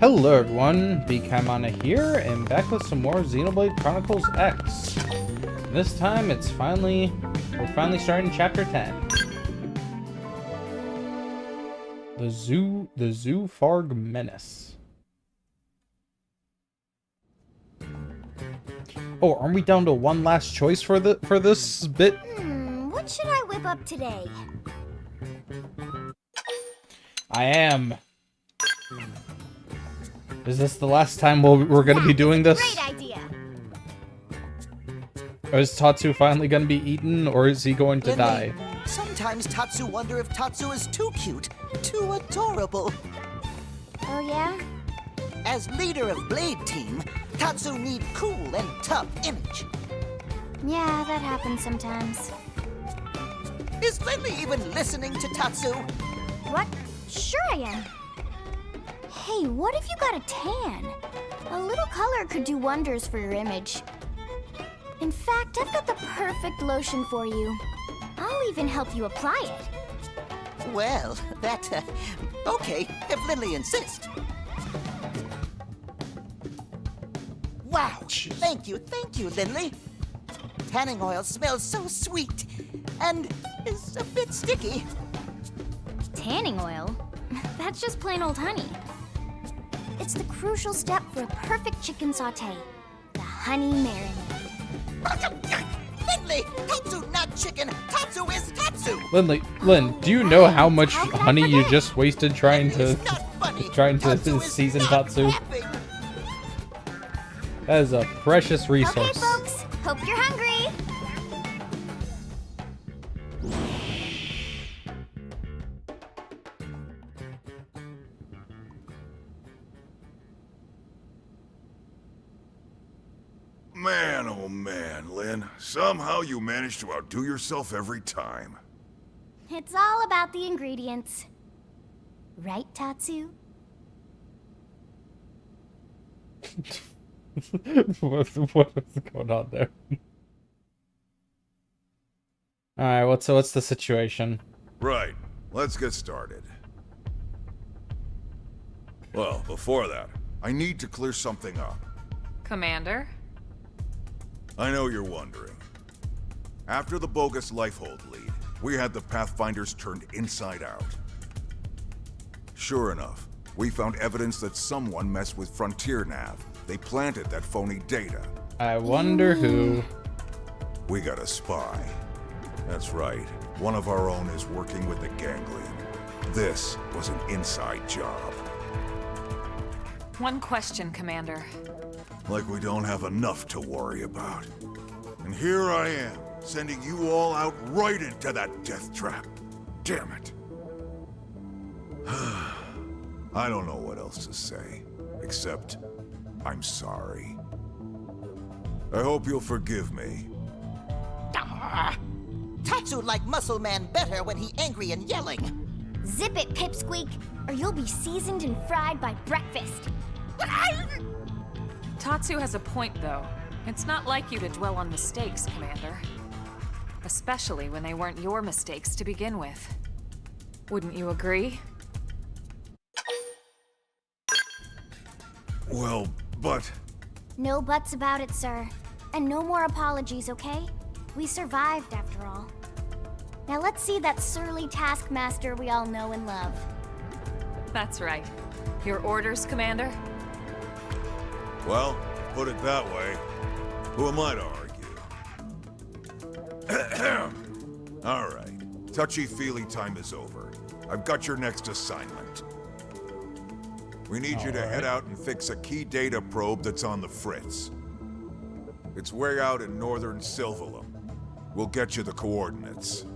Hello everyone, BKamana here, and back with some more Xenoblade Chronicles X. This time we're finally starting chapter 10. The Zoofarg Menace. Oh, aren't we down to one last choice for this bit? What should I whip up today? I am. Is this the last time we're going to be doing this? Great idea. Or is Tatsu finally going to be eaten, or is he going to die? Sometimes Tatsu wonder if Tatsu is too cute, too adorable. Oh yeah? As leader of Blade Team, Tatsu need cool and tough image. Yeah, that happens sometimes. Is Lindley even listening to Tatsu? What? Sure I am. Hey, what if you got a tan? A little color could do wonders for your image. In fact, I've got the perfect lotion for you. I'll even help you apply it. Well, okay, if Lindley insists. Wow, thank you, Lindley. Tanning oil smells so sweet and is a bit sticky. Tanning oil? That's just plain old honey. It's the crucial step for a perfect chicken sauté, the honey marinade. Lindley, Tatsu not chicken, Tatsu is Tatsu. Lynn, do you know how much honey you just wasted trying to season Tatsu? That is a precious resource. Okay, folks, hope you're hungry. Man, oh man, Lynn. Somehow you manage to outdo yourself every time. It's all about the ingredients. Right, Tatsu? What is going on there? Alright, what's the situation? Right, let's get started. Well, before that, I need to clear something up. Commander? I know you're wondering. After the bogus Lifehold lead, we had the Pathfinders turned inside out. Sure enough, we found evidence that someone messed with Frontier Nav. They planted that phony data. I wonder who. We got a spy. That's right. One of our own is working with the Ganglion. This was an inside job. One question, Commander. Like we don't have enough to worry about. And here I am, sending you all out right into that death trap. Damn it. I don't know what else to say, except I'm sorry. I hope you'll forgive me. Tatsu like Muscle Man better when he angry and yelling. Zip it, Pipsqueak, or you'll be seasoned and fried by breakfast. Tatsu has a point, though. It's not like you to dwell on mistakes, Commander. Especially when they weren't your mistakes to begin with. Wouldn't you agree? Well, but... No buts about it, sir. And no more apologies, okay? We survived, after all. Now let's see that surly taskmaster we all know and love. That's right. Your orders, Commander? Well, put it that way, who am I to argue? All right, touchy-feely time is over. I've got your next assignment. We need you to head out and fix a key data probe that's on the fritz. It's way out in northern Silvalum. We'll get you the coordinates.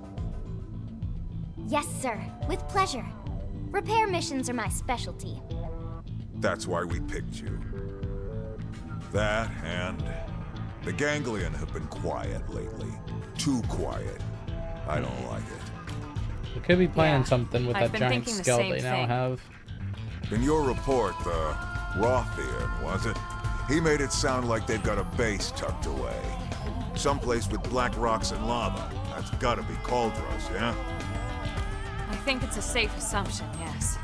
Yes, sir. With pleasure. Repair missions are my specialty. That's why we picked you. That and the Ganglion have been quiet lately. Too quiet. I don't like it. We could be planning Yeah, something with I've that been giant thinking the skull same they now thing. have. In your report, the Rothian, was it? He made it sound like they've got a base tucked away. Someplace with black rocks and lava. That's gotta be Cauldros, yeah? I think it's a safe assumption, yes.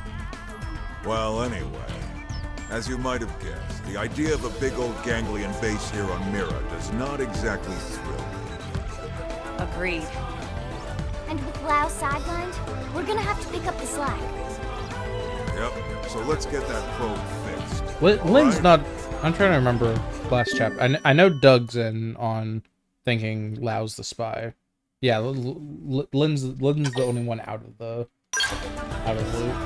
Well, anyway. As you might have guessed, the idea of a big old ganglion base here on Mira does not exactly thrill me. Agreed. And with Lao sidelined, we're gonna have to pick up the slack. Yep, so let's get that probe fixed. Lynn's Alright? not. I'm trying to remember last chapter. I know Doug's in on thinking Lau's the spy. Yeah, Lynn's the only one out of the loop.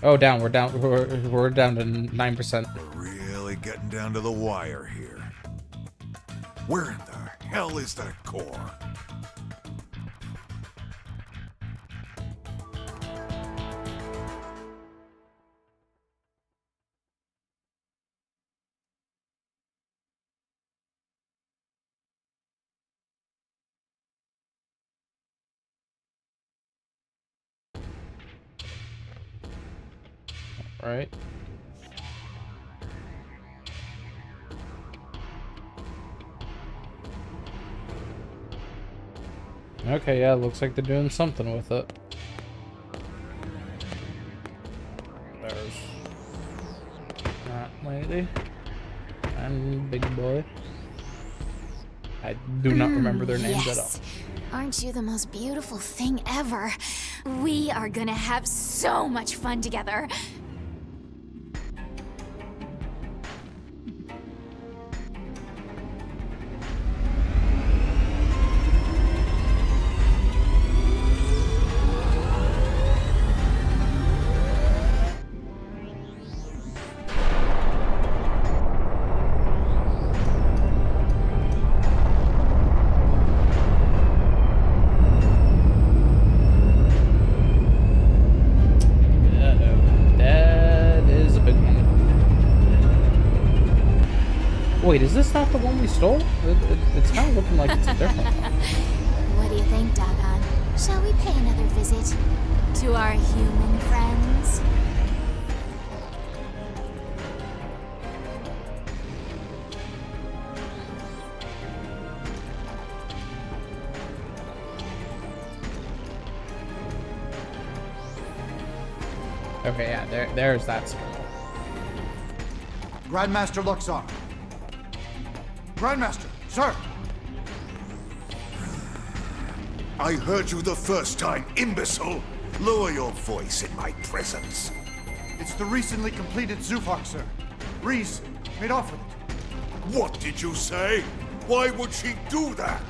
Oh, down. We're down. We're down to 9%. We're really getting down to the wire here. Where in the hell is that core? Right. Okay, yeah, looks like they're doing something with it. There's that lady and big boy. I do not remember their names at all. Yes. Aren't you the most beautiful thing ever? We are gonna have so much fun together. Wait, is this not the one we stole? It's kind of looking like it's a different one. What do you think, Dagahn? Shall we pay another visit to our human friends? Okay, yeah, there's that spell. Grandmaster Luxar. Grandmaster, sir! I heard you the first time, imbecile! Lower your voice in my presence. It's the recently completed Zufar, sir. Ryyz made off with it. What did you say? Why would she do that?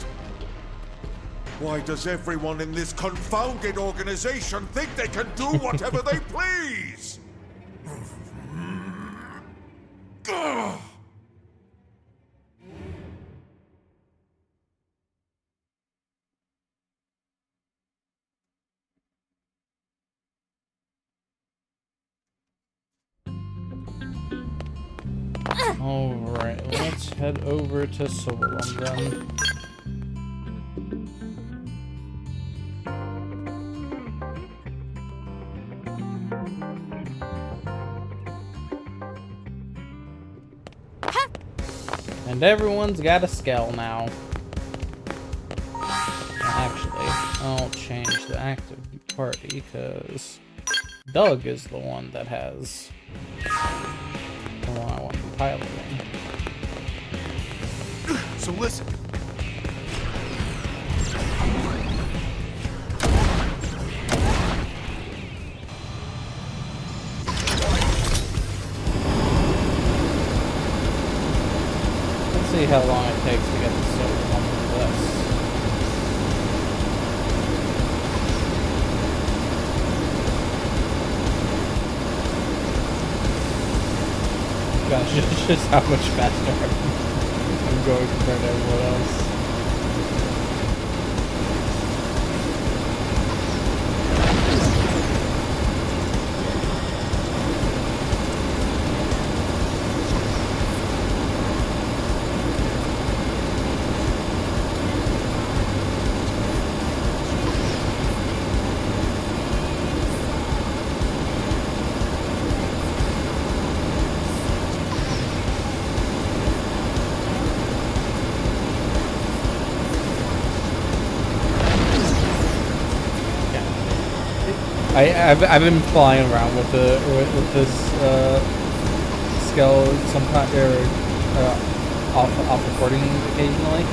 Why does everyone in this confounded organization think they can do whatever they please? Ugh. Alright, let's head over to Solom then. And everyone's got a skull now. Actually, I'll change the active party because Doug is the one that has the one I want to be piloting. So listen. Let's see how long it takes to get the silver one with this. Gosh, it's just how much faster I'm going compared to everyone else. I've been flying around with this skill sometimes off recording occasionally.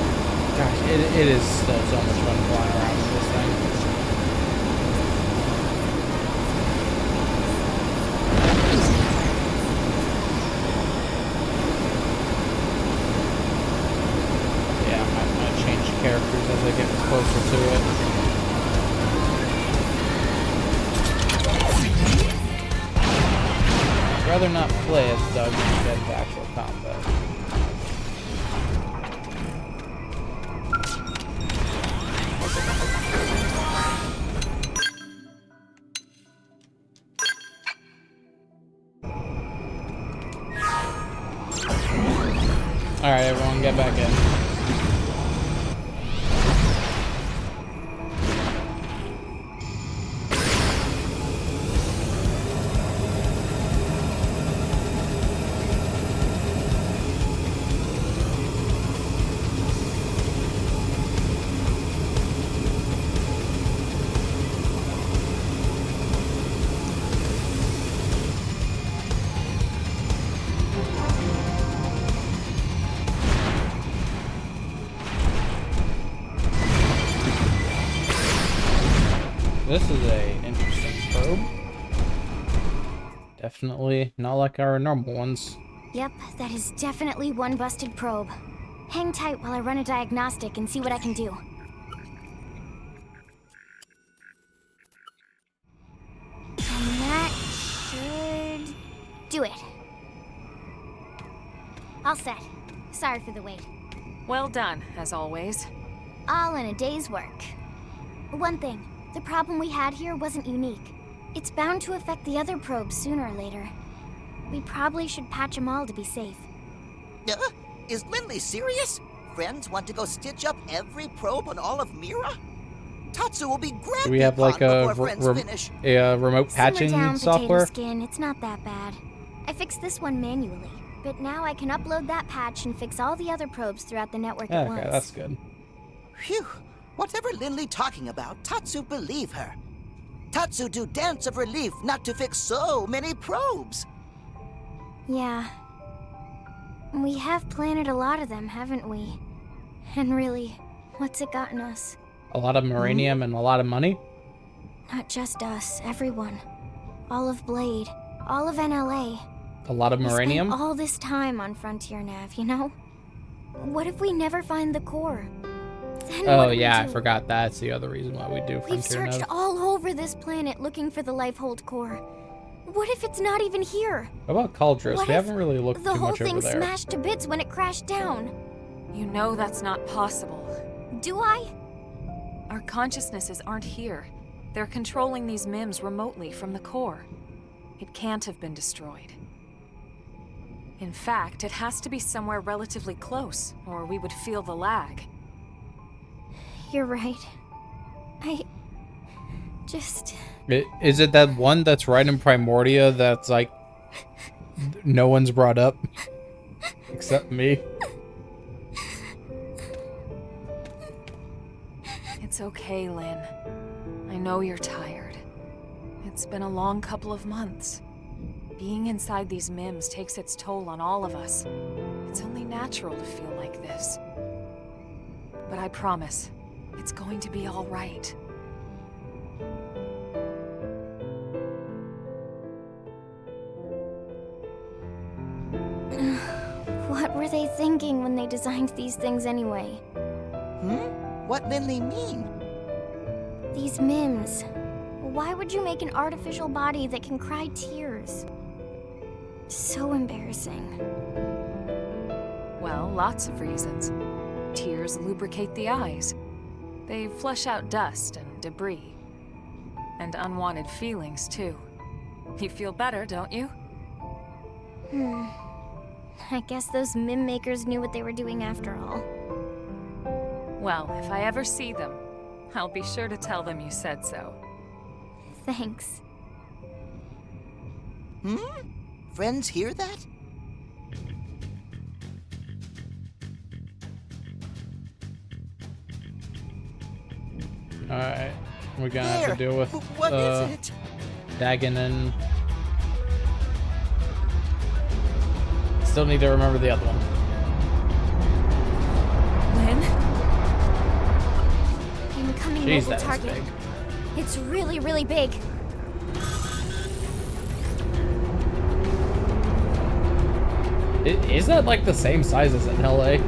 Gosh, it is still so much fun flying around with this thing. Yeah, I might change characters as I get closer to it. I'd rather not play as Doug and get into actual combat. Alright, everyone, get back in. This is a interesting probe. Definitely not like our normal ones. Yep, that is definitely one busted probe. Hang tight while I run a diagnostic and see what I can do. And that should do it. All set. Sorry for the wait. Well done, as always. All in a day's work. One thing, the problem we had here wasn't unique. It's bound to affect the other probes sooner or later. We probably should patch them all to be safe. Is Lindley serious? Friends want to go stitch up every probe on all of Mira? Tatsu will be grabbed. Do we have like a remote Simmer patching down, software? Potato Skin. It's not that bad. I fixed this one manually, but now I can upload that patch and fix all the other probes throughout the network at once. Okay, that's good. Phew. Whatever Lindley talking about, Tatsu believe her. Tatsu do dance of relief not to fix so many probes. Yeah. We have planted a lot of them, haven't we? And really, what's it gotten us? A lot of uranium and a lot of money? Not just us, everyone. All of Blade, all of NLA. A lot of We uranium? spent all this time on Frontier Nav, you know? What if we never find the core? Then what Oh do we yeah, I do? forgot that's the other reason why we do We've Frontier searched Nav. all over this planet looking for the Lifehold core. What if it's not even here? What about Cauldros? What We if haven't really looked the too whole much over thing there. smashed to bits when it crashed down? You know that's not possible. Do I? Our consciousnesses aren't here. They're controlling these MIMs remotely from the core. It can't have been destroyed. In fact, it has to be somewhere relatively close, or we would feel the lag. You're right. I just... Is it that one that's right in Primordia that's like no one's brought up except me? It's okay, Lynn. I know you're tired. It's been a long couple of months. Being inside these MIMs takes its toll on all of us. It's only natural to feel like this. But I promise, it's going to be all right. What were they thinking when they designed these things anyway? What Lindley mean? These MIMs. Why would you make an artificial body that can cry tears? So embarrassing. Well, lots of reasons. Tears lubricate the eyes. They flush out dust and debris. And unwanted feelings, too. You feel better, don't you? I guess those MIM makers knew what they were doing after all. Well, if I ever see them, I'll be sure to tell them you said so. Thanks. Friends hear that? Alright. We're gonna have to deal with What is it? Dagahn and... Still need to remember the other one. Lynn? Incoming Jeez, mobile that is target. big. It's really, really big. Is that like the same size as NLA?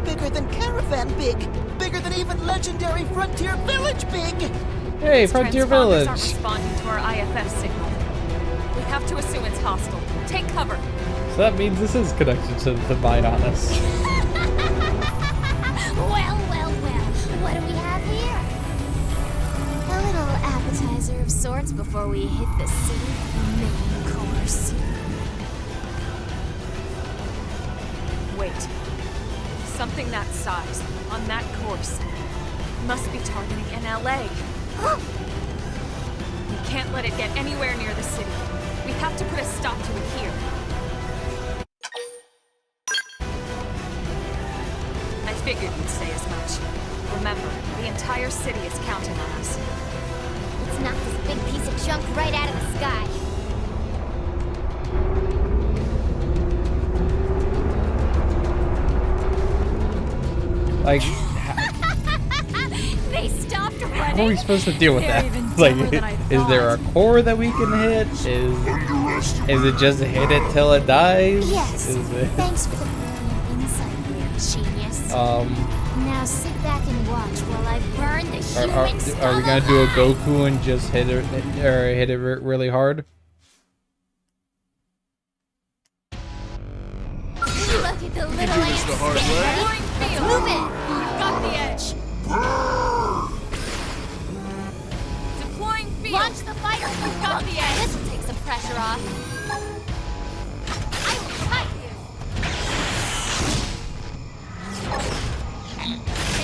Bigger than Caravan big. Bigger than even legendary Frontier Village big. Hey, Its Frontier transponders Village! aren't responding to our IFF signal. We have to assume it's hostile. Take cover. So that means this is connected to the Divine on us. Well, what do we have here? A little appetizer of sorts before we hit the city main course. Wait. Something that size, on that course, must be targeting NLA. We can't let it get anywhere near the city. We have to put a stop to it here. I figured you'd say as much. Remember, the entire city is counting on us. Let's knock this big piece of junk right out of the sky. Like, They stopped running. how are we supposed to deal with They're that? even Like, dumber than I is there a thought. core that we can hit? Is it just hit it till it dies? Yes. Is it, Thanks for the brilliant insight, weird genius. Now sit back and watch while I burn the human skull are we gonna do a alive. Goku and just hit it really hard? Look at the little ants. Get ready. Let's move it. Got the edge. Deploying field. Launch the fighter. Got the edge. This will take some pressure off. I will cut you.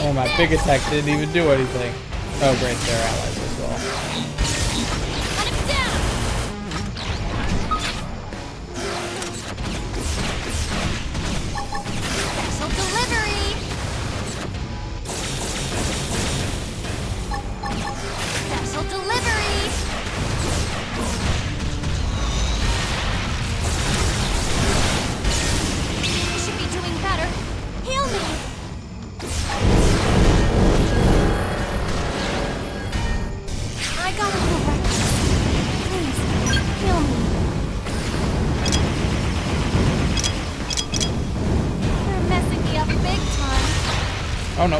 Oh, my big attack didn't even do anything. Oh, great, they're allies as well. Cut him down. Special delivery. Special delivery. You should be doing better. Heal me. I got a little reckless. Please, heal me. You're messing me up big time. Oh no,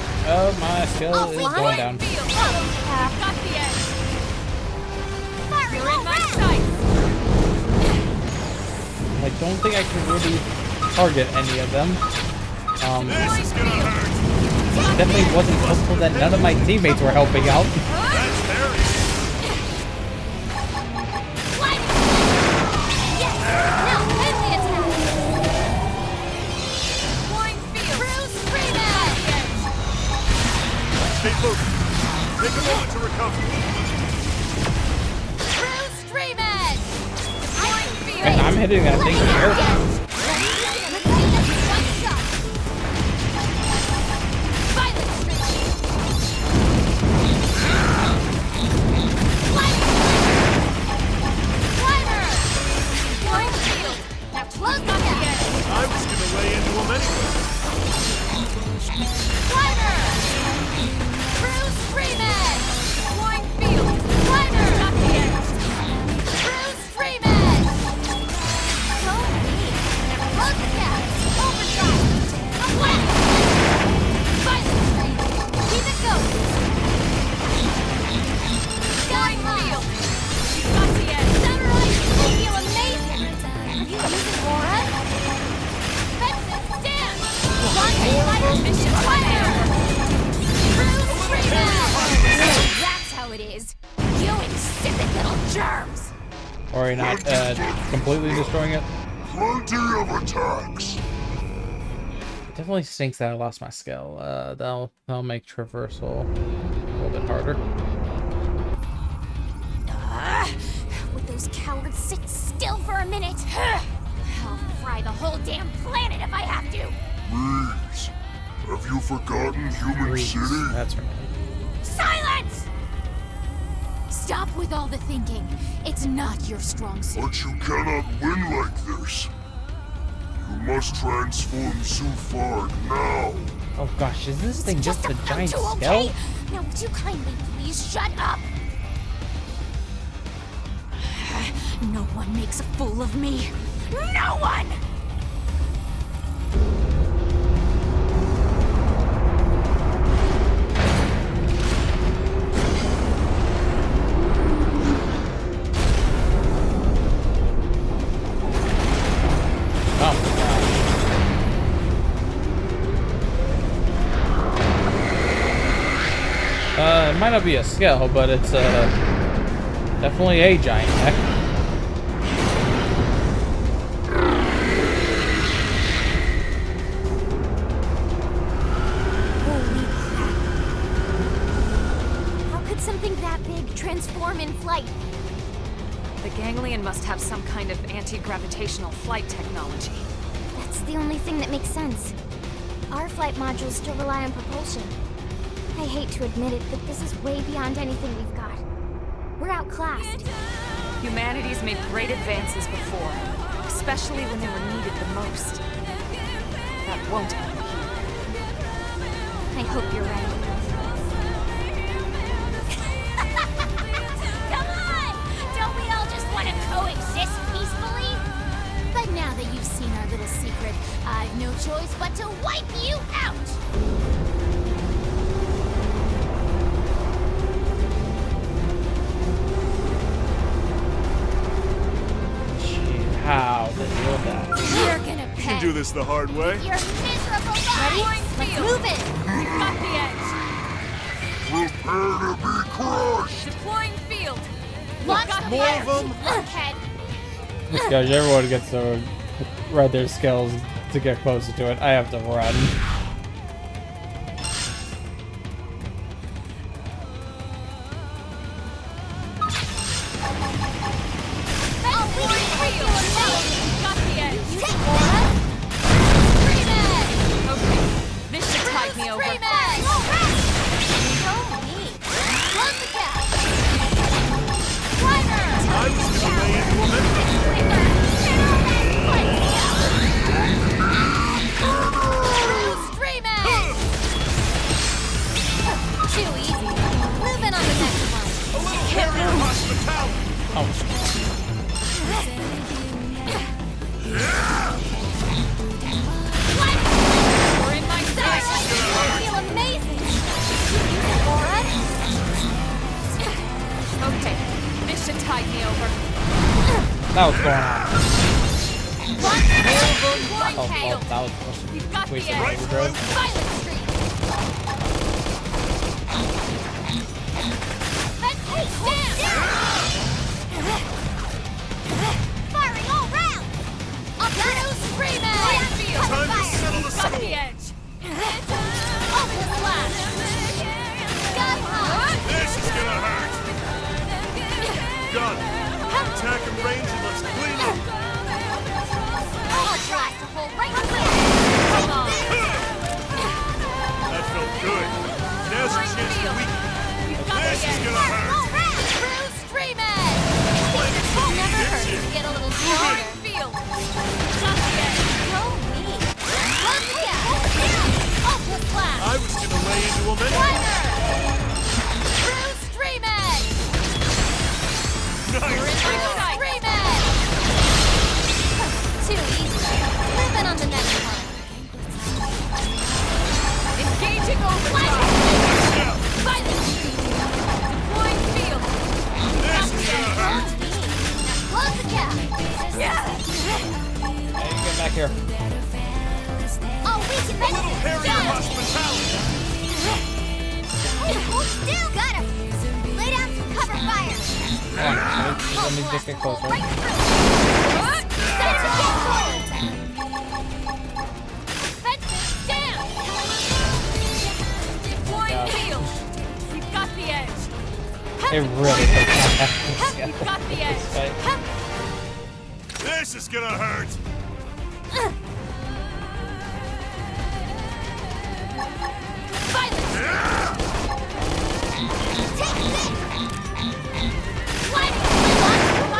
my skill is going down. Field. Follow the path. Got the edge. Fire You're in my round. sight. I don't think I can really target any of them. Deploying field. Definitely wasn't helpful that none of my teammates were helping out. What? Yes. Now end the attack. Deploying field. Bruce Freeman. Stay focused. Take a moment to recover. Bruce Freeman. Deploying field. And I'm hitting that thing here. Let's do this in one shot. Violent Streak. Climber. Deploying field. Now close the gap. I was gonna lay into him anyway. Climber. Bruce Freeman. Deploying field. Climber. Got the edge. Bruce Freeman. Don't leave. Now close the gap. Overdrive. Flat. Violent Streak. Keep it going. Sky Field. High. Got the edge. Samurai, you feel amazing. Are you using auras? Benson, stand. Launching fighter mission fire. Bruce Freeman. That's how it is. You insipid little germs. Or are you not completely destroying it? Plenty of attacks. It definitely stinks that I lost my skill. That'll make traversal a little bit harder. Would those cowards sit still for a minute? I'll fry the whole damn planet if I have to. Ryyz, have you forgotten Human City? That's her name. Silence! Stop with all the thinking. It's That's not your strong suit. But you cannot win like this. You must transform Zufard now. Oh gosh, is this thing just a giant okay? skull? Now would you kindly please shut up? No one makes a fool of me. No one! It might not be a skull, but it's definitely a giant mech. Holy crap. How could something that big transform in flight? The ganglion must have some kind of anti-gravitational flight technology. That's the only thing that makes sense. Our flight modules still rely on propulsion. I hate to admit it, but this is way beyond anything we've got. We're outclassed. Humanity's made great advances before, especially when they were needed the most. That won't happen here. I hope you're right. Come on! Don't we all just want to coexist peacefully? But now that you've seen our little secret, I've no choice but to wipe you out! How the deal with that? You're gonna pay. You can do this the hard way. You're miserable. Ready? Let's move it. Got the edge. Prepare to be crushed. Deploying field. Launch Got the more of fire. them. Blockhead. This guy, everyone gets to ride their skills to get closer to it. I have to run. Got the edge. Okay, this should tide me over. I was gonna lay into a Too easy. Moving on the next one. A little carrier hospitality. Oh, We're in my sight. Feel amazing. Okay, this should tide me over. that was going on. Oh, Tail. that was supposed to be You've got the wasted edge. overdrive. Violet Street. Let's take down. Firing all round. Up to screaming. Time to settle the Got score. the edge. Ultra Slash. Sky High. This is gonna hurt. Gun. Attack and range and let's clean up. I'll try to hold right Come on. That felt good. Now's your chance to weaken. You've got This the is edge. gonna hurt. all round. True Streaming. Never hurts to get a little stronger. Field. Got the edge. Go me. Love the gap. Ultra Slash. I was gonna lay into a minute. Tiger. True Streaming. Nice. You're in my sight. Streaming. Too easy. Moving on the next one. Engaging overdrive. Violet Street. Deploying field. This is gonna hurt. Close the gap. Yeah. Hey, get back here. Oh, we can A little carrier hospitality. Still got him. Lay down some cover fire. Come on, let me just get closer. Right through. That's a get forward. Fences down. Deploying field. We've got the edge. It really does not have We've got the edge. This is gonna hurt. Violet. Take this. Lightning.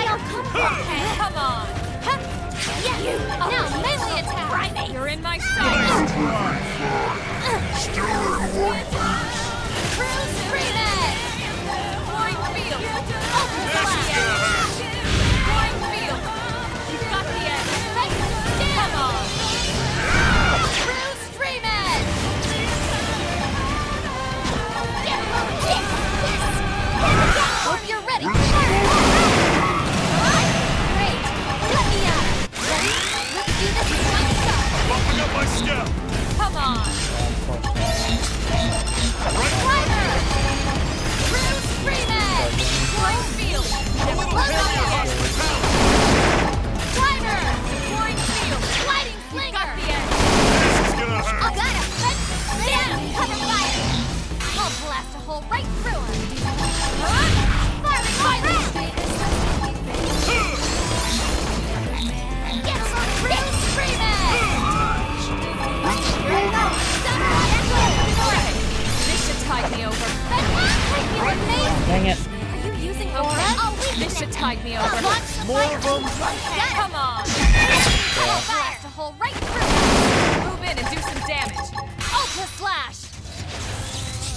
This should tide me over. More of them? Come on! Blast a hole right through. Move in and do some damage. Ultra slash.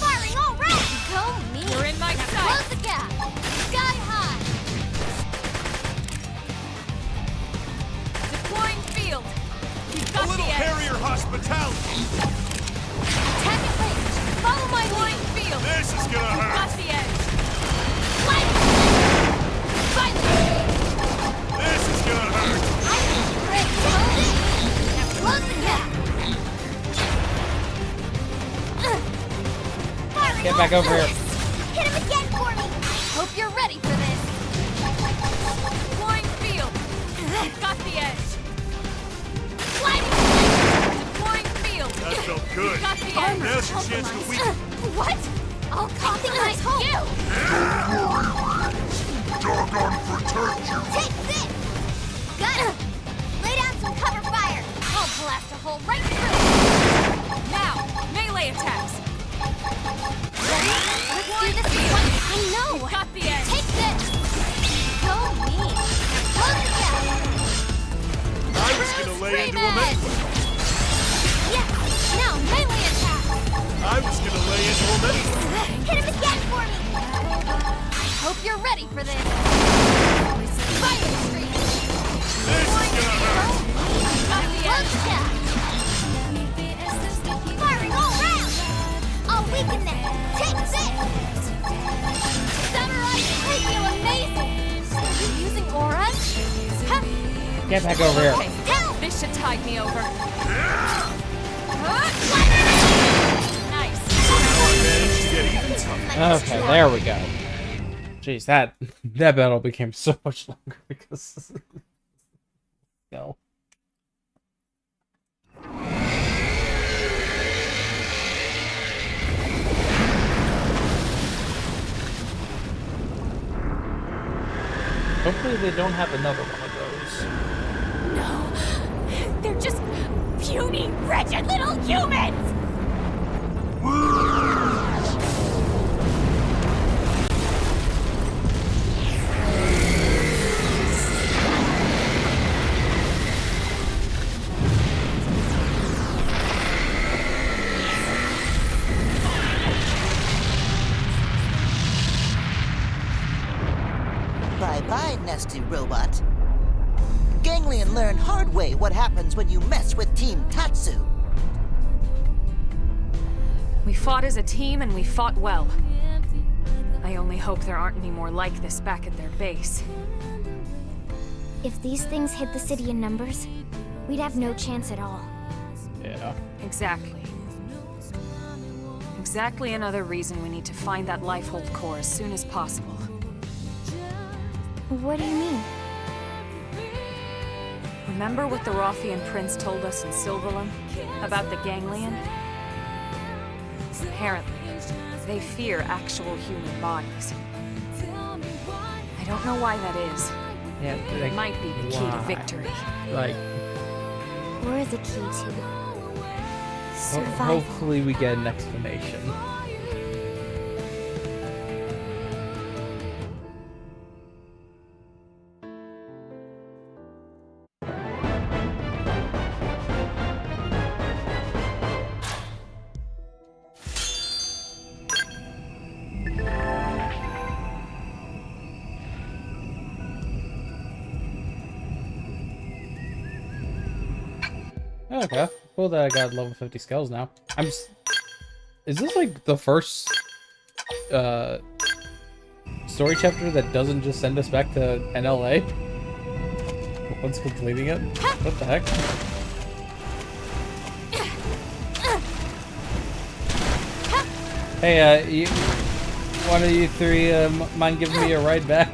Firing all round. Go me. You're in my sight. Close the gap. Sky high. Deploying field. We've A got little the edge. Harrier hospitality. Attack at range. Follow my Deploying lead. field. This is gonna We've got hurt. the edge. Lightning. Finally. This is gonna hurt. Great. Hold it. Now close the gap. Firing Get all back over here. bullets. Hit him again for me. Hope you're ready for this. Deploying field. We've got the edge. Lightning. Deploying field. That felt good. Got the edge. Now's your chance to weaken. What? I'll compromise you. Dagahn protect you! Take this. Got it. Lay down some cover fire. I'll blast a hole right through. Now, melee attacks. Ready? Let's do this one. I know. We've got the edge. Take this. Go me. Close the gap. I was gonna lay into him Scream anyway. Yeah. Now melee attack. I was gonna lay into him anyway. Hit him again for me. I hope you're ready for this. Fire streak. This is gonna hurt. Got the Close edge. the gap. Firing all round. I'll weaken them. Take this. Samurai take you amazing. Are you using auras? Huh? Get back over here. Okay, Down. this should tide me over. Nice. Managed to get even tougher. Okay, there we go. Jeez, that battle became so much longer because no. Hopefully they don't have another one of those. No. They're just puny, wretched little humans. Bye-bye, nasty robot. Ganglion learned hard way what happens when you mess with Team Tatsu. We fought as a team and we fought well. I only hope there aren't any more like this back at their base. If these things hit the city in numbers, we'd have no chance at all. Yeah. Exactly. Exactly another reason we need to find that Lifehold core as soon as possible. What do you mean? Remember what the Rothian prince told us in Silverlum about the Ganglion? Apparently, they fear actual human bodies. I don't know why that is. Yeah, It might be the key to victory. Like, We're the key to survival. hopefully we get an explanation. Okay, cool that I got level 50 skills now. Is this like the first story chapter that doesn't just send us back to NLA once completing it? What the heck? Hey, one of you three mind giving me a ride back?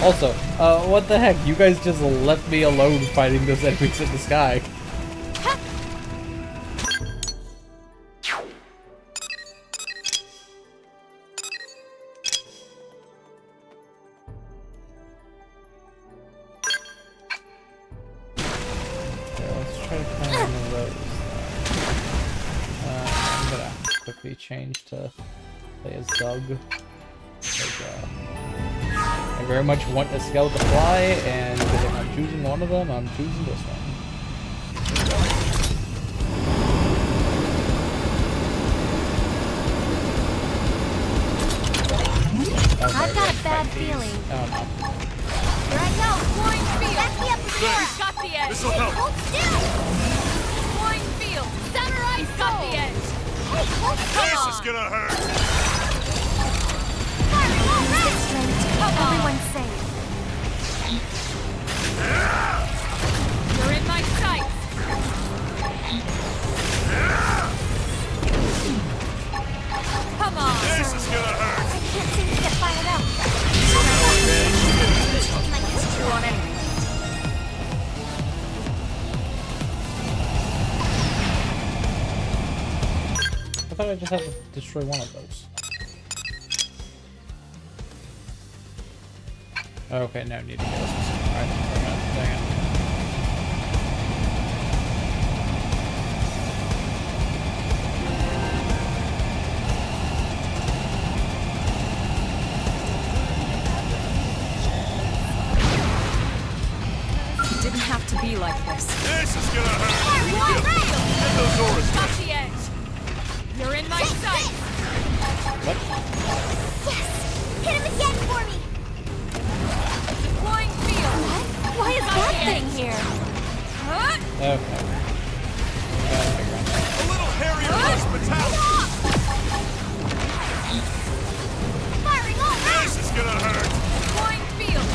Also, what the heck? You guys just left me alone fighting those enemies in the sky. Okay, let's try to find one of those. I'm gonna quickly change to Play as Doug. I very much want a skeleton to fly, and if I'm choosing one of them, I'm choosing this one. Okay, I've got a bad feeling. Oh no. Here I go. Flying field. Back me up with the Thanks. Got the edge. This'll help. Hold still. Flying field. Samurai Got soul. the edge. Hey, hold still. This is gonna hurt. Firing all right. Strength. Come on. Everyone's safe. You're in my sights. Come on. This is gonna hurt. I can't seem to get fired up. Like this true on anything. I thought I just had to destroy one of those. Okay, no need to get a specific item for a minute. Dang it. It didn't have to be like this. This is gonna hurt. Firing all right. Get those auras Got back. the edge. You're in my sights. What? Yes. Hit him again for me. Flying field. Why is that thing here? Huh? Okay. Gotta figure out that. A little hairier hospitality. Firing all right. This is gonna hurt. Flying field.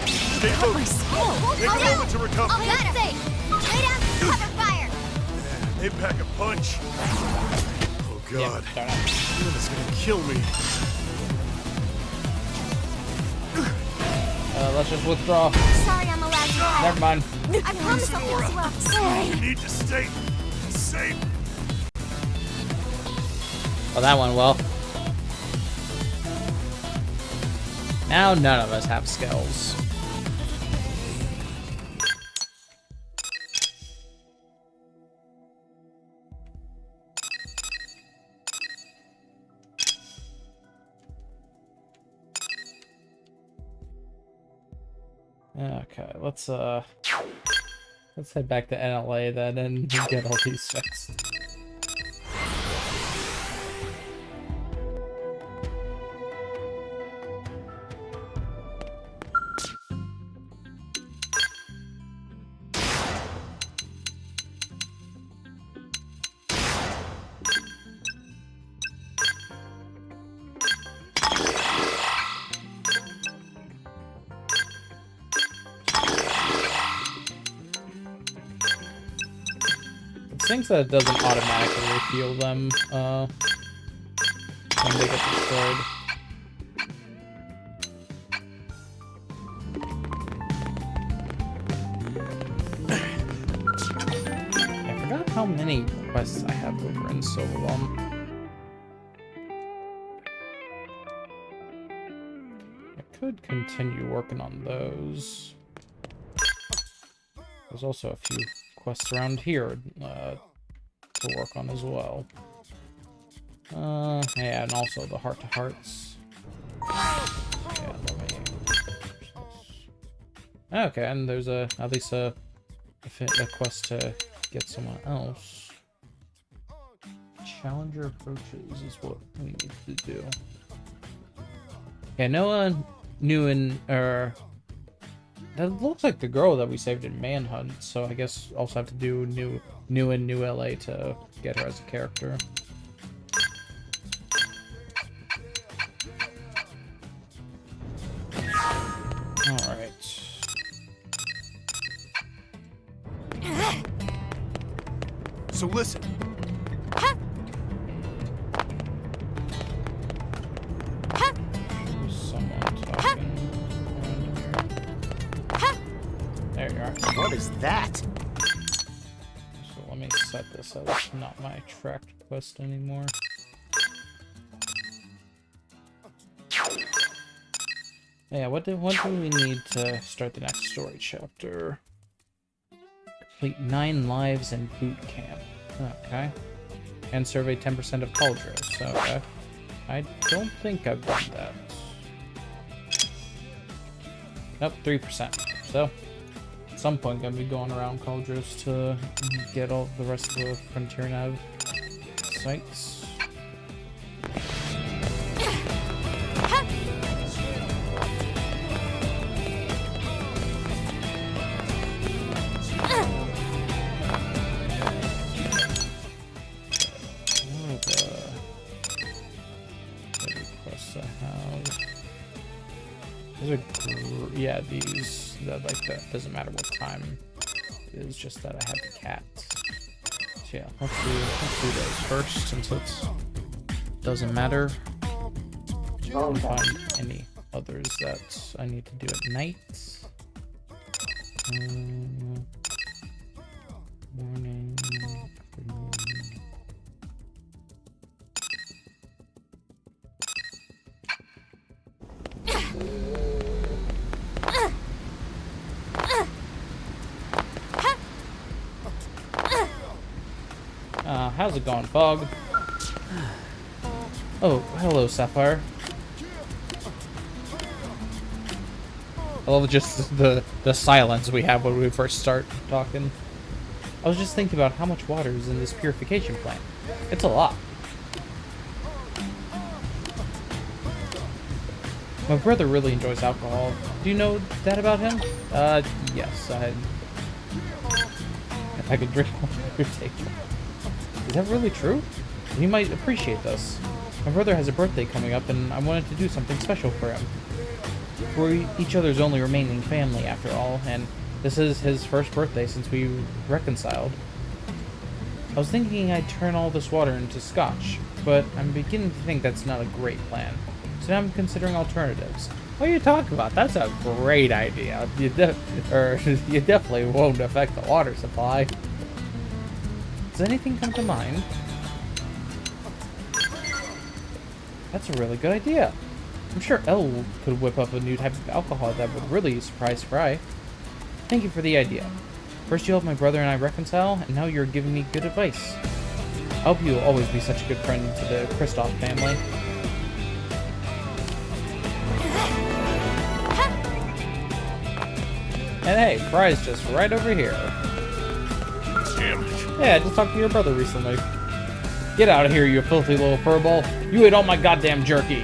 Stay focused. Take a moment to recover. I'll get him. Safe. Lay down some cover fire. They pack a punch. Oh God, Start out. that's gonna kill me. Let's just withdraw. Sorry, I'm allowed you out. Never mind. I promise I'll fix you up. Sorry. You need to stay safe. Well, that went well. Now none of us have skills. Okay, let's head back to NLA then and get all these fixed. Things that it doesn't automatically refuel them when they get destroyed. I forgot how many quests I have over in Sovalon. I could continue working on those. There's also a few quests around here to work on as well. Yeah, and also the heart-to-hearts. Yeah, let me... Okay, and there's at least a quest to get someone else. Challenger approaches is what we need to do. Yeah, Noah knew in that looks like the girl that we saved in Manhunt, so I guess also have to do new in New LA to get her as a character. Alright. So listen. There's someone talking around here. There you are. What is that? So let me set this as not my tracked quest anymore. Yeah, what do we need to start the next story chapter? Complete 9 lives in boot camp. Okay. And survey 10% of Cauldros. Okay. I don't think I've done that. Nope, 3%. So, at some point, gonna be going around Cauldros to get all the rest of the Frontier Nav sites. Yeah, these, that, like, that doesn't matter what time it is, just that I have the cat. So yeah, let's do those first, since it doesn't matter. I don't find any others that I need to do at night. Morning. How's it going, Fog? Oh, hello, Sapphire. I love just the silence we have when we first start talking. I was just thinking about how much water is in this purification plant. It's a lot. My brother really enjoys alcohol. Do you know that about him? Yes, if I could drink one, I would take one. Is that really true? He might appreciate this. My brother has a birthday coming up, and I wanted to do something special for him. We're each other's only remaining family, after all, and this is his first birthday since we reconciled. I was thinking I'd turn all this water into scotch, but I'm beginning to think that's not a great plan. So now I'm considering alternatives. What are you talking about? That's a great idea. You definitely won't affect the water supply. Does anything come to mind? That's a really good idea. I'm sure Elle could whip up a new type of alcohol that would really surprise Fry. Thank you for the idea. First you helped my brother and I reconcile, and now you're giving me good advice. I hope you'll always be such a good friend to the Kristoff family. And hey, Fry's just right over here. Damn it. Yeah, I just talked to your brother recently. Get out of here, you filthy little furball. You ate all my goddamn jerky.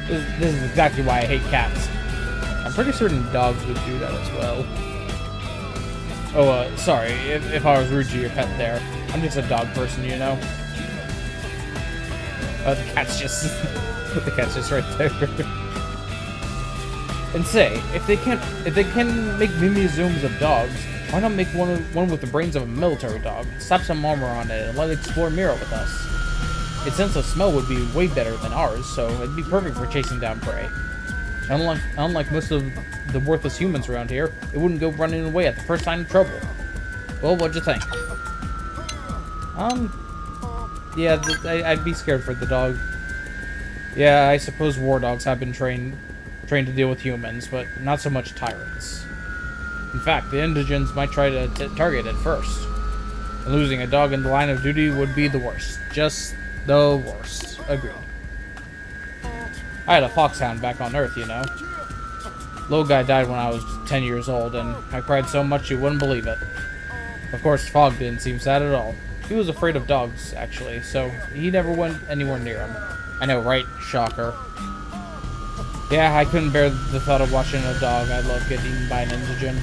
This is exactly why I hate cats. I'm pretty certain dogs would do that as well. Oh, sorry, if I was rude to your pet there. I'm just a dog person, you know? Oh, the cat's just... the cat's just right there. And say, if they can make mimizooms of dogs, why not make one with the brains of a military dog? Slap some armor on it and let it explore Mira with us. Its sense of smell would be way better than ours, so it'd be perfect for chasing down prey. Unlike most of the worthless humans around here, it wouldn't go running away at the first sign of trouble. Well, what'd you think? Yeah, I'd be scared for the dog. Yeah, I suppose war dogs have been trained to deal with humans, but not so much tyrants. In fact, the indigents might try to target it first. And losing a dog in the line of duty would be the worst. Just the worst. Agreed. I had a foxhound back on Earth, you know. Little guy died when I was 10 years old, and I cried so much you wouldn't believe it. Of course, Fog didn't seem sad at all. He was afraid of dogs, actually, so he never went anywhere near him. I know, right? Shocker. Yeah, I couldn't bear the thought of watching a dog I love get eaten by an indigent.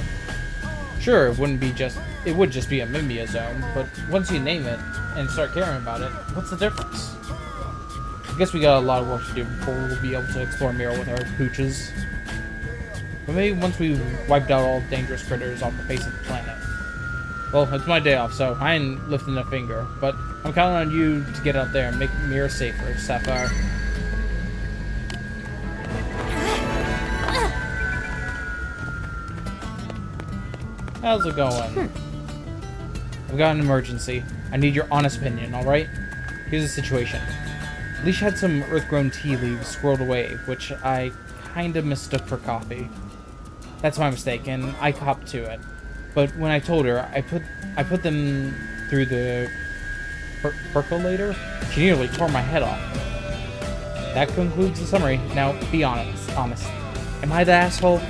Sure, it would just be a mimiazome, but once you name it and start caring about it, what's the difference? I guess we got a lot of work to do before we'll be able to explore Mira with our pooches. But maybe once we've wiped out all dangerous critters off the face of the planet. Well, it's my day off, so I ain't lifting a finger, but I'm counting on you to get out there and make Mira safer, Sapphire. How's it going? I've got an emergency. I need your honest opinion, alright? Here's the situation. Leash had some earth-grown tea leaves squirreled away, which I kinda mistook for coffee. That's my mistake, and I copped to it. But when I told her, I put them through the percolator, she nearly tore my head off. that concludes the summary. Now, be honest. Am I the asshole?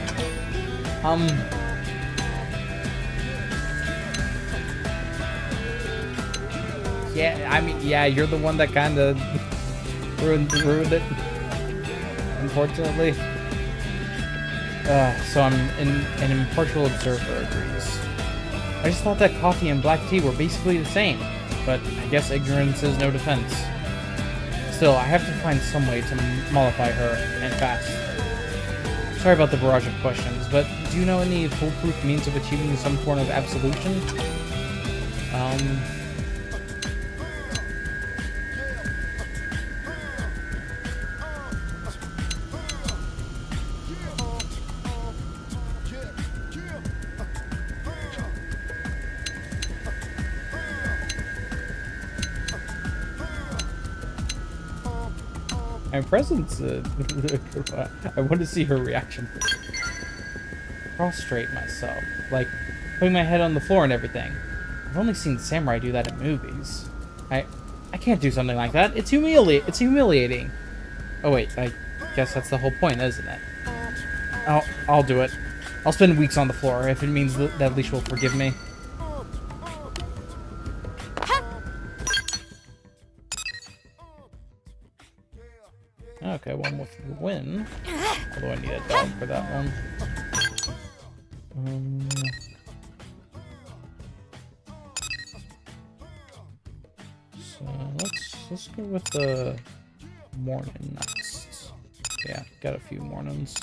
Yeah, I mean, yeah, you're the one that kind of ruined it, unfortunately. So I'm an impartial observer agrees. I just thought that coffee and black tea were basically the same, but I guess ignorance is no defense. Still, I have to find some way to mollify her, and fast. Sorry about the barrage of questions, but do you know any foolproof means of achieving some form of absolution? My presence, I want to see her reaction. Prostrate myself, like putting my head on the floor and everything. I've only seen samurai do that in movies. I can't do something like that. It's humiliating. Oh wait, I guess that's the whole point, isn't it? I'll do it. I'll spend weeks on the floor if it means that Leash will forgive me. Okay, one with the win. Although I need a dog for that one. So let's go with the morning next. Yeah, got a few mornings.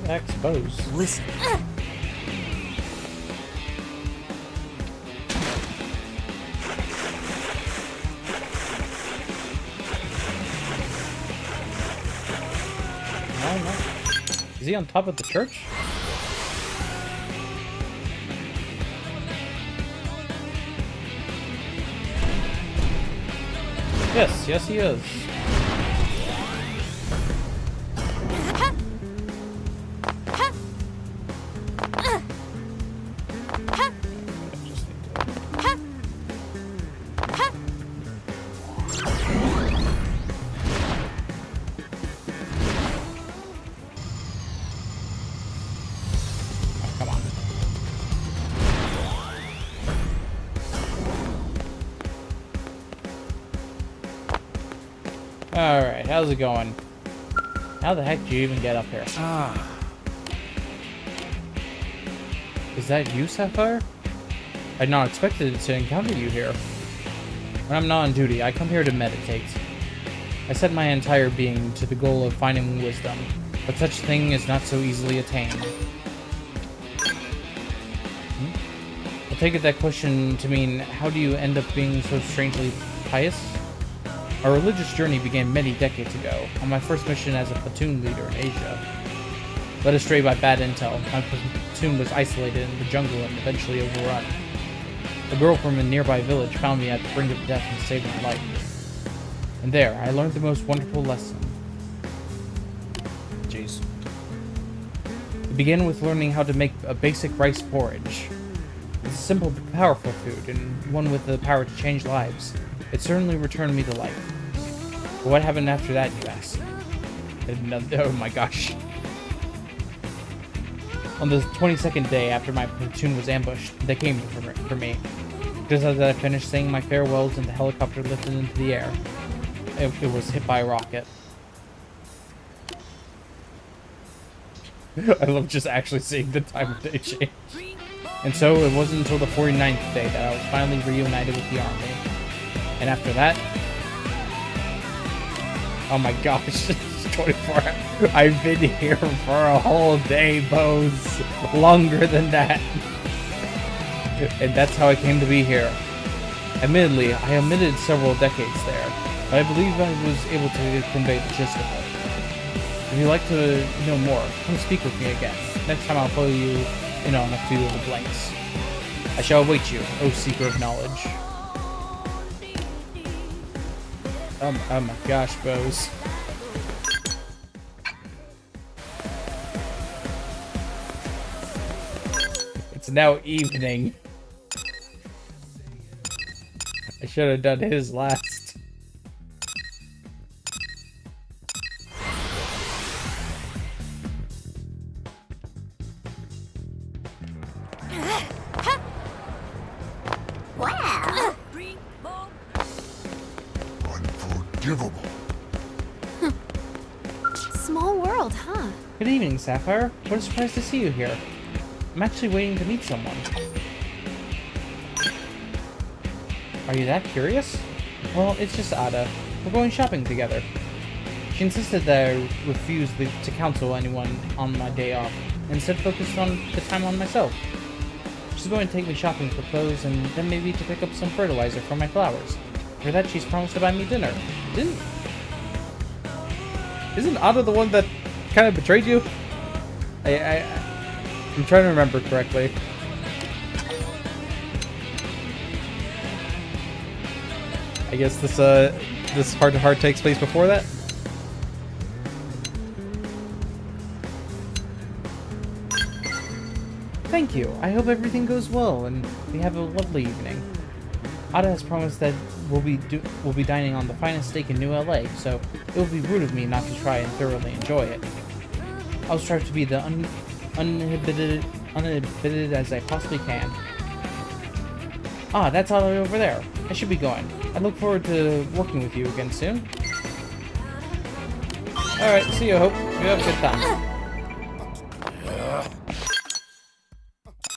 Expose. Listen. No. Is he on top of the church? Yes, he is. Alright, how's it going? How the heck did you even get up here? Is that you, Sapphire? I'd not expected to encounter you here. When I'm not on duty, I come here to meditate. I set my entire being to the goal of finding wisdom, but such a thing is not so easily attained. I'll take it that question to mean, how do you end up being so strangely pious? Our religious journey began many decades ago, on my first mission as a platoon leader in Asia. Led astray by bad intel, my platoon was isolated in the jungle and eventually overrun. A girl from a nearby village found me at the brink of death and saved my life. And there, I learned the most wonderful lesson. Jeez. It began with learning how to make a basic rice porridge. It's a simple but powerful food, and one with the power to change lives. It certainly returned me to life. But what happened after that, you ask? Oh my gosh. On the 22nd day after my platoon was ambushed, they came for me. Just as I finished saying my farewells and the helicopter lifted into the air, it was hit by a rocket. I love just actually seeing the time of day change. And so it wasn't until the 49th day that I was finally reunited with the army. And after that... Oh my gosh, 24 hours. I've been here for a whole day, Bose. Longer than that. And that's how I came to be here. Admittedly, I omitted several decades there, but I believe I was able to convey the gist of it. If you'd like to know more, come speak with me again. Next time I'll fill you in on a few of the blanks. I shall await you, O seeker of knowledge. Oh my gosh, Bose. It's now evening. I should have done his last. Wow. Unforgivable. Small world, huh? Good evening, Sapphire. What a surprise to see you here. I'm actually waiting to meet someone. Are you that curious? Well, it's just Ada. We're going shopping together. She insisted that I refuse to counsel anyone on my day off, and instead focused on the time on myself. She's going to take me shopping for clothes, and then maybe to pick up some fertilizer for my flowers. For that, she's promised to buy me dinner. Isn't Ada the one that kind of betrayed you? I'm trying to remember correctly. I guess this heart-to-heart takes place before that? Thank you. I hope everything goes well and we have a lovely evening. Ada has promised that we'll be dining on the finest steak in New LA, so it will be rude of me not to try and thoroughly enjoy it. I'll strive to be the uninhibited as I possibly can. Ah, that's all over there. I should be going. I look forward to working with you again soon. Alright, see you, Hope. You have a good time.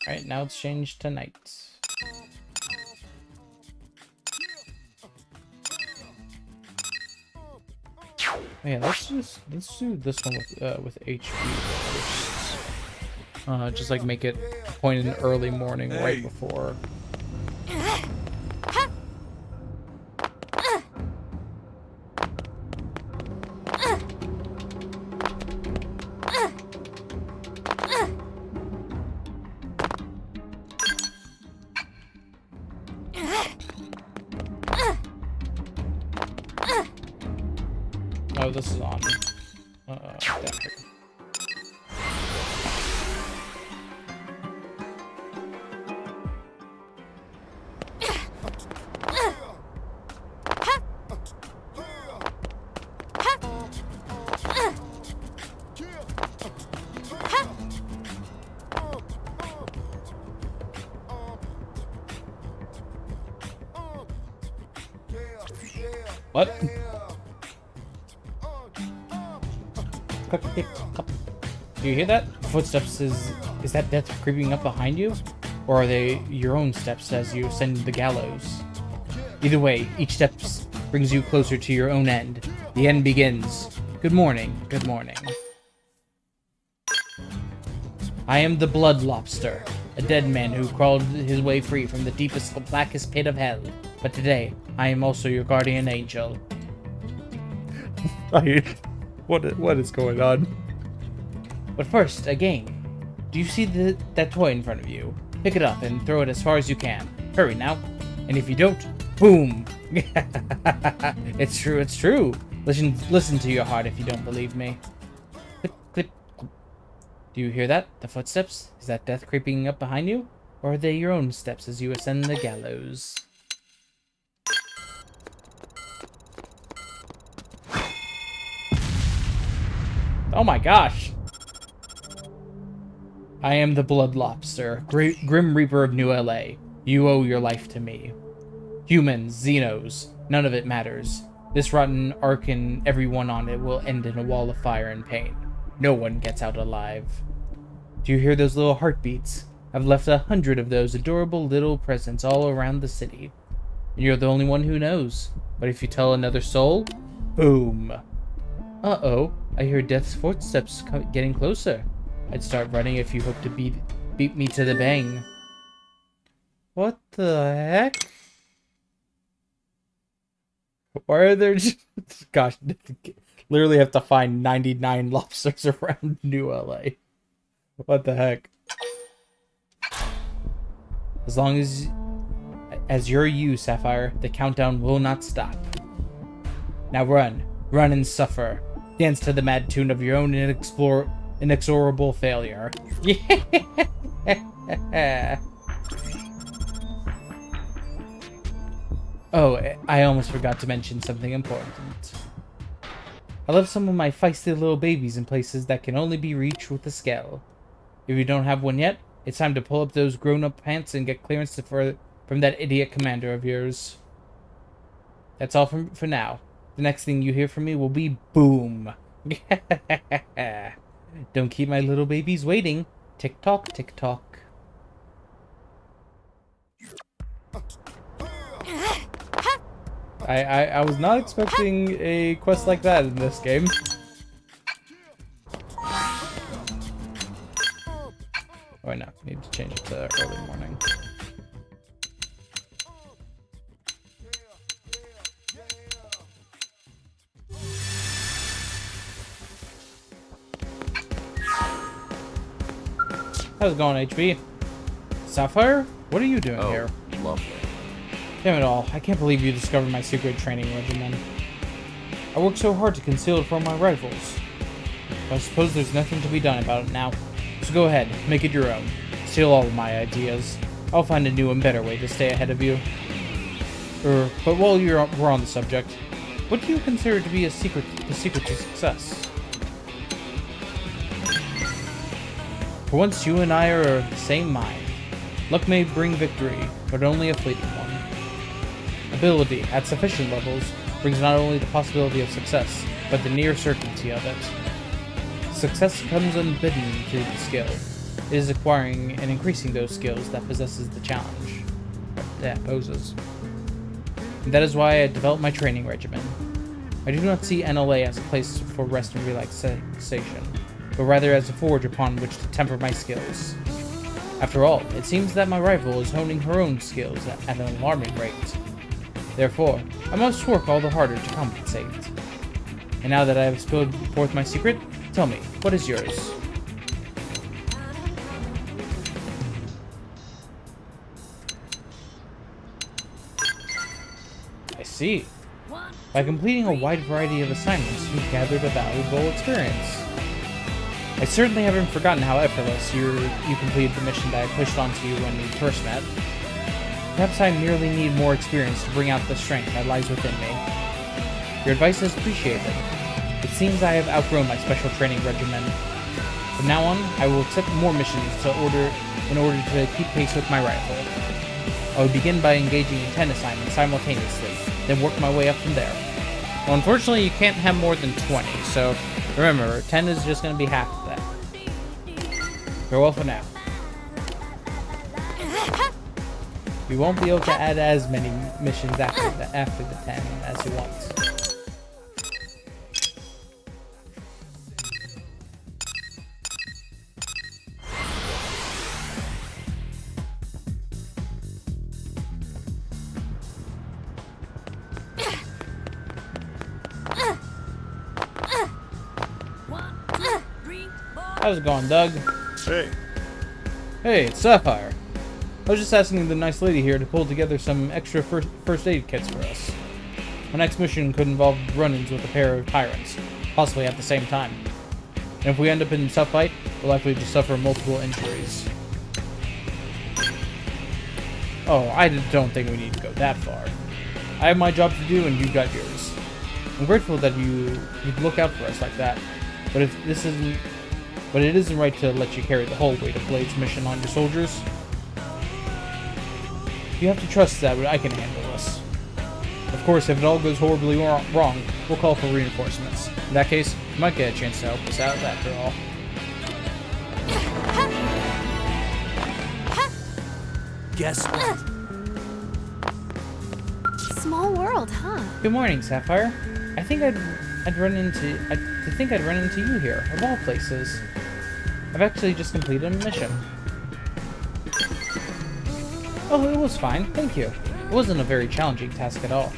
Alright, now it's changed to night. Yeah, let's do this one with HP first. Just like make it point in early morning right before. Oh, this is on. Down here. What? Do you hear that? Footsteps is that death creeping up behind you? Or are they your own steps as you ascend the gallows? Either way, each step brings you closer to your own end. The end begins. Good morning, good morning. I am the Blood Lobster, a dead man who crawled his way free from the deepest, blackest pit of hell. But today, I am also your guardian angel. What is going on? But first, a game. Do you see that toy in front of you? Pick it up and throw it as far as you can. Hurry now. And if you don't, boom! It's true, it's true. Listen to your heart if you don't believe me. Clip, clip, clip. Do you hear that? The footsteps? Is that death creeping up behind you? Or are they your own steps as you ascend the gallows? Oh my gosh! I am the Blood Lobster, Grim Reaper of New LA. You owe your life to me. Humans, Xenos, none of it matters. This rotten ark and everyone on it will end in a wall of fire and pain. No one gets out alive. Do you hear those little heartbeats? I've left 100 of those adorable little presents all around the city. And you're the only one who knows. But if you tell another soul, boom. Uh-oh, I hear Death's footsteps getting closer. I'd start running if you hope to beat me to the bang. What the heck? Why are there just... Gosh, literally have to find 99 lobsters around New LA. What the heck? As long as you're you, Sapphire, the countdown will not stop. Now run. Run and suffer. Dance to the mad tune of your own inexorable failure. Yeah! Oh, I almost forgot to mention something important. I left some of my feisty little babies in places that can only be reached with a scale. If you don't have one yet, it's time to pull up those grown-up pants and get clearance from that idiot commander of yours. That's all for now. The next thing you hear from me will be boom. Don't keep my little babies waiting. Tick-tock, tick-tock. I was not expecting a quest like that in this game. Oh, no. Need to change it to early morning. How's it going, HB? Sapphire? What are you doing here? Lovely. Damn it all, I can't believe you discovered my secret training regimen. I worked so hard to conceal it from my rivals. But I suppose there's nothing to be done about it now. So go ahead, make it your own. Steal all of my ideas. I'll find a new and better way to stay ahead of you. But while we're on the subject, what do you consider to be the secret to success? For once, you and I are of the same mind. Luck may bring victory, but only a fleeting one. Ability, at sufficient levels, brings not only the possibility of success, but the near certainty of it. Success comes unbidden through the skill. It is acquiring and increasing those skills that possesses the challenge that poses. And that is why I developed my training regimen. I do not see NLA as a place for rest and relaxation, but rather as a forge upon which to temper my skills. After all, it seems that my rival is honing her own skills at an alarming rate. Therefore, I must work all the harder to compensate. And now that I have spilled forth my secret, tell me, what is yours? I see. By completing a wide variety of assignments, you've gathered a valuable experience. I certainly haven't forgotten how effortless you completed the mission that I pushed onto you when we first met. Perhaps I merely need more experience to bring out the strength that lies within me. Your advice is appreciated. It seems I have outgrown my special training regimen. From now on, I will accept more missions in order to keep pace with my rival. I would begin by engaging in 10 assignments simultaneously, then work my way up from there. Well, unfortunately, you can't have more than 20, so remember, 10 is just going to be half of that. Farewell for now. You won't be able to add as many missions after the 10 as you want. How's it going, Doug? Hey. Hey, it's Sapphire. I was just asking the nice lady here to pull together some extra first aid kits for us. My next mission could involve run-ins with a pair of tyrants, possibly at the same time. And if we end up in a tough fight, we're likely to suffer multiple injuries. Oh, I don't think we need to go that far. I have my job to do and you got yours. I'm grateful that you'd look out for us like that, but it isn't right to let you carry the whole weight of Blade's mission on your soldiers. You have to trust that I can handle this. Of course, if it all goes horribly wrong, we'll call for reinforcements. In that case, you might get a chance to help us out after all. Guess what? Small world, huh? Good morning, Sapphire. I think I'd run into you here, of all places. I've actually just completed a mission. Oh, it was fine, thank you. It wasn't a very challenging task at all.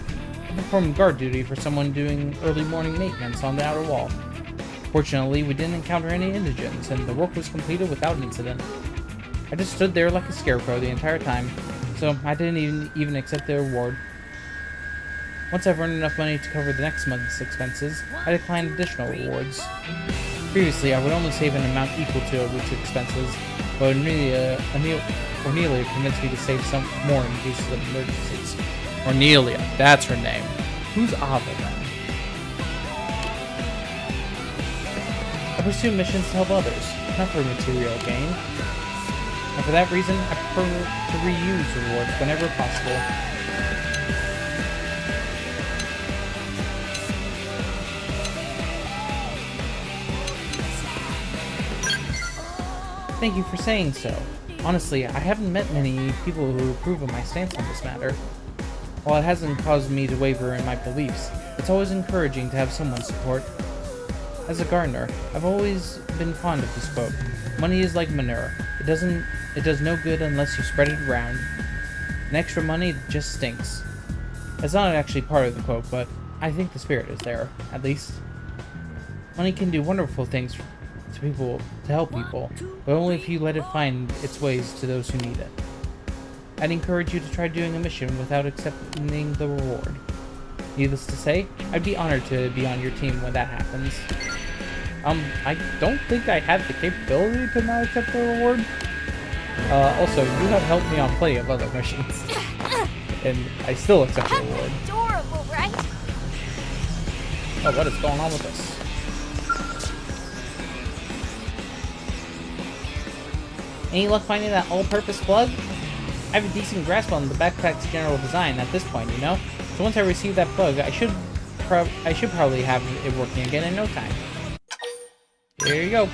I performed guard duty for someone doing early morning maintenance on the outer wall. Fortunately, we didn't encounter any indigents, and the work was completed without incident. I just stood there like a scarecrow the entire time, so I didn't even accept the reward. Once I've earned enough money to cover the next month's expenses, I declined additional rewards. Previously, I would only save an amount equal to a week's expenses, but Cornelia convinced me to save some more in cases of emergencies. Cornelia, that's her name. Who's Ava then? I pursue missions to help others, not for material gain. And for that reason, I prefer to reuse rewards whenever possible. Thank you for saying so. Honestly, I haven't met many people who approve of my stance on this matter. While it hasn't caused me to waver in my beliefs, it's always encouraging to have someone's support. As a gardener, I've always been fond of this quote. Money is like manure. It does no good unless you spread it around. And extra money just stinks. It's not actually part of the quote, but I think the spirit is there, at least. Money can do wonderful things to help people, but only if you let it find its ways to those who need it. I'd encourage you to try doing a mission without accepting the reward. Needless to say, I'd be honored to be on your team when that happens. I don't think I have the capability to not accept the reward. Also, you have helped me on plenty of other missions, and I still accept the reward. Adorable, right? Oh, what is going on with this? Any luck finding that all-purpose plug? I have a decent grasp on the backpack's general design at this point, you know? So once I receive that plug, I should probably have it working again in no time. Here you go.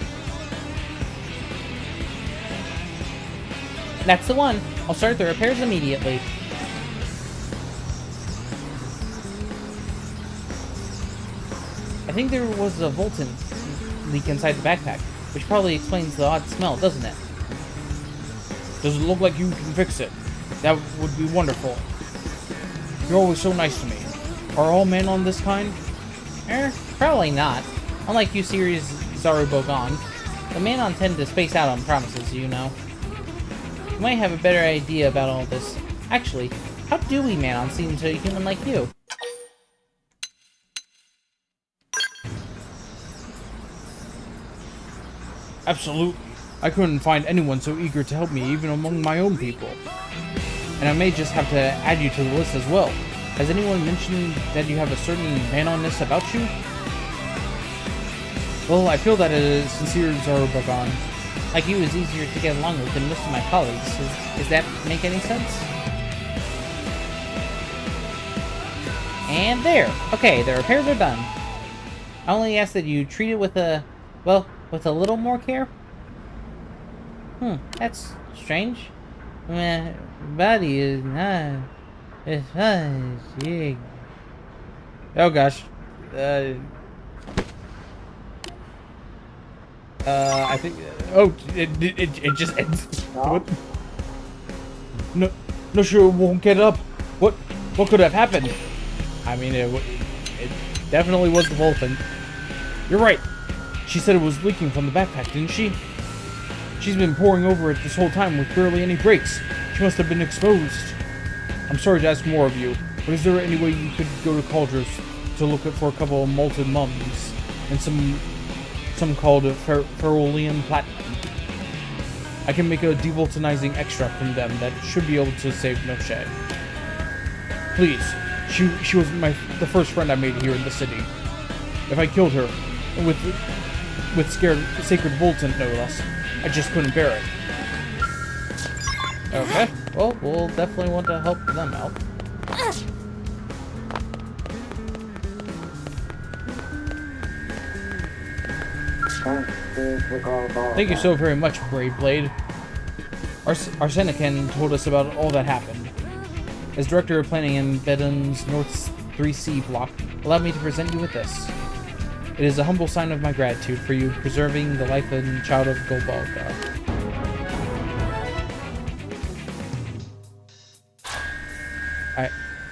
That's the one. I'll start the repairs immediately. I think there was a Voltan leak inside the backpack, which probably explains the odd smell, doesn't it? Does it look like you can fix it? That would be wonderful. You're always so nice to me. Are all men on this kind? Probably not. Unlike you series Zarubogan, the Manon tend to space out on promises, you know. You might have a better idea about all this. Actually, how do we Manon seem to a human like you? Absolutely. I couldn't find anyone so eager to help me even among my own people. And I may just have to add you to the list as well. Has anyone mentioned that you have a certain Manonness about you? Well, I feel that it is sincere Zarubogan. Like you is easier to get along with than most of my colleagues. Does that make any sense? And there! Okay, the repairs are done. I only ask that you treat it with a little more care. That's strange. My body is not... Oh gosh. I think... Oh, it just ends. What? No, sure, it won't get up. What could have happened? I mean, it definitely was the Voltan. You're right. She said it was leaking from the backpack, didn't she? She's been poring over it this whole time with barely any breaks. She must have been exposed. I'm sorry to ask more of you, but is there any way you could go to Cauldros to look for a couple of molten mummies and some called Ferolian Platinum? I can make a devoltanizing extract from them that should be able to save Noche. Please, she was the first friend I made here in the city. If I killed her, with sacred Voltan no less, I just couldn't bear it. Okay, well, we'll definitely want to help them out. Thank you so very much, Brave Blade. Arsenican told us about all that happened. As director of planning in Bedon's North 3C block, allow me to present you with this. It is a humble sign of my gratitude for you preserving the life and child of Golbalga.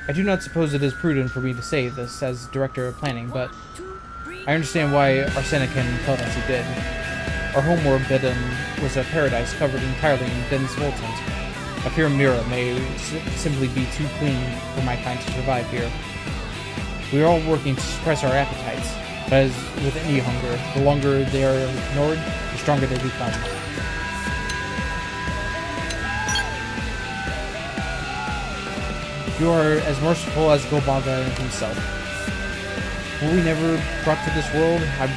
I do not suppose it is prudent for me to say this as Director of Planning, but I understand why Arsenican felt as he did. Our homeworld Bedlam was a paradise covered entirely in dense voltant. I fear Mira may simply be too clean for my kind to survive here. We are all working to suppress our appetites, but as with any hunger, the longer they are ignored, the stronger they become. You are as merciful as Gobaga himself. Were we never brought to this world, I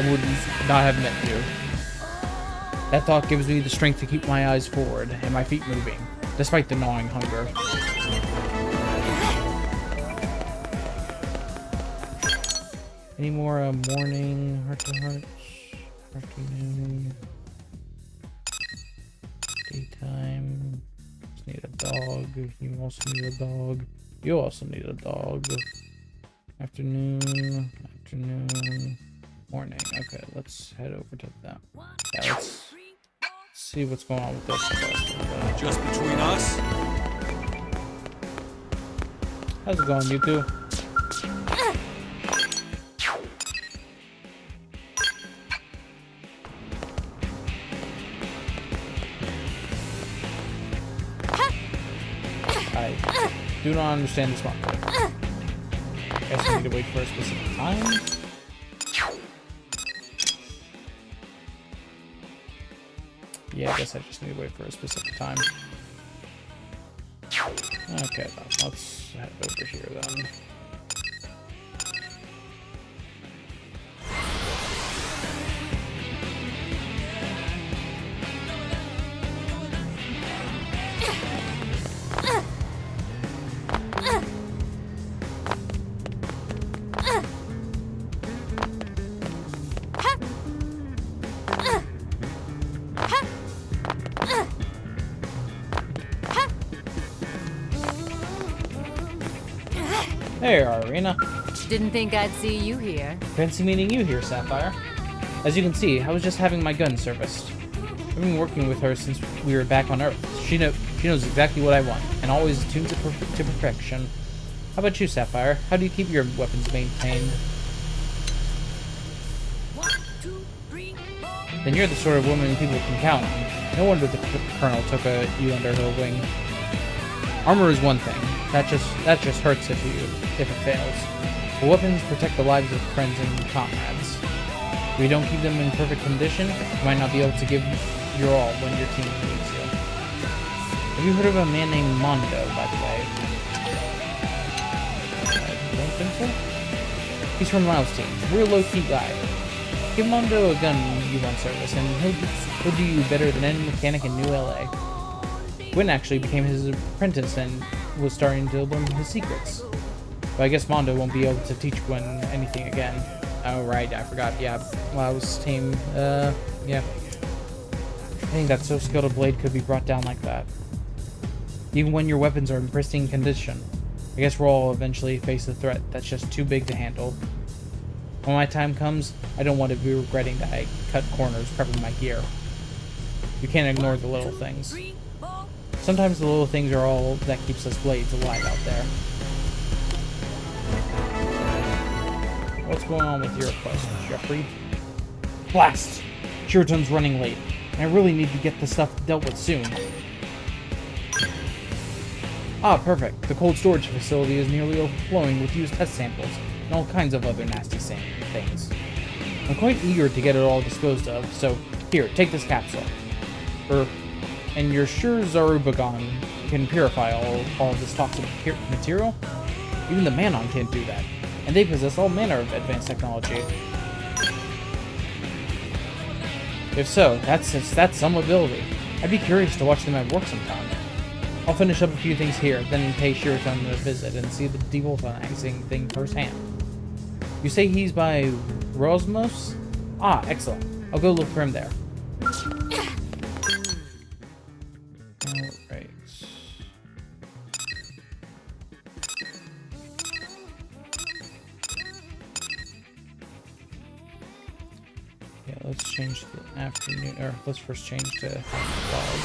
would not have met you. That thought gives me the strength to keep my eyes forward and my feet moving, despite the gnawing hunger. Any more morning, heart-to-heart, afternoon, daytime? Just need a dog. You also need a dog. You also need a dog. Afternoon, morning. Okay, let's head over to that. Yeah, let's see what's going on with this quest. Just between us? How's it going, you two? I do not understand this marker. Guess I need to wait for a specific time. Yeah, I guess I just need to wait for a specific time. Okay, let's head over here then. Hey, Arena. Didn't think I'd see you here. Fancy meeting you here, Sapphire. As you can see, I was just having my gun serviced. I've been working with her since we were back on Earth. She knows exactly what I want, and always tunes it to perfection. How about you, Sapphire? How do you keep your weapons maintained? 1, 2, 3, 4. Then you're the sort of woman people can count on. No wonder the Colonel took you under her wing. Armor is one thing. That just hurts if it fails. But weapons protect the lives of friends and comrades. If you don't keep them in perfect condition, you might not be able to give your all when your team needs you. Have you heard of a man named Mondo, by the way? I don't think so. He's from Lau's team. Real low-key guy. Give Mondo a gun you want service, and he'll do you better than any mechanic in New LA. Gwen actually became his apprentice and was starting to learn his secrets. But I guess Mondo won't be able to teach Gwen anything again. Oh, right, I forgot. Yeah, Lau's team. Yeah. I think that so skilled a blade could be brought down like that. Even when your weapons are in pristine condition. I guess we'll all eventually face a threat that's just too big to handle. When my time comes, I don't want to be regretting that I cut corners prepping my gear. You can't ignore the little things. Sometimes the little things are all that keeps us blades alive out there. What's going on with your quest, Jeffrey? Blast! Shiraton's running late, and I really need to get the stuff dealt with soon. Ah, perfect. The cold storage facility is nearly overflowing with used test samples and all kinds of other nasty things. I'm quite eager to get it all disposed of, so here, take this capsule. And you're sure Zarubagon can purify all of this toxic material? Even the Manon can't do that, and they possess all manner of advanced technology. If so, that's some ability. I'd be curious to watch them at work sometime. I'll finish up a few things here, then pay Shiraton a visit and see the devulcanizing thing firsthand. You say he's by Rosmos? Ah, excellent. I'll go look for him there. Alright. Yeah, let's change the afternoon, or let's first change to dog.